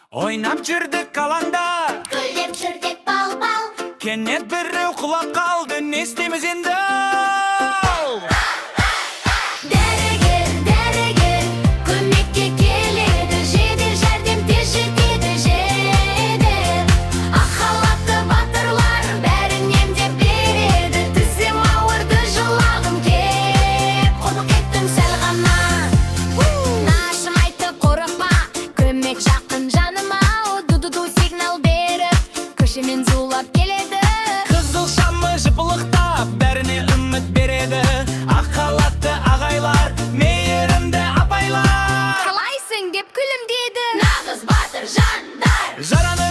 Ойнап жүрдік алаңда, Гүлдеп жүрдік бал-бал. кенет біреу құлап қалды, не істейміз енді? Дәрігер, дәрігер, көмекке келеді, жедел жәрдем тез жетеді, жедел. Ақ халатты батырлар бәрін емдеп береді. Тізем ауырды, жылағым кеп, қонақ еттім сәл ғана. Нашым айтты қорықпа, көмек жақын жаныма. Ду-ду-ду сигнал беріп, көшемен зулап келеді. Қызыл шамы жыпылықтап, бәріне үміт береді. Ақ халатты ағайлар, мейірімді апайлар. Қалайсың деп күлімдеді. Нағыз батыр жандар. Жараны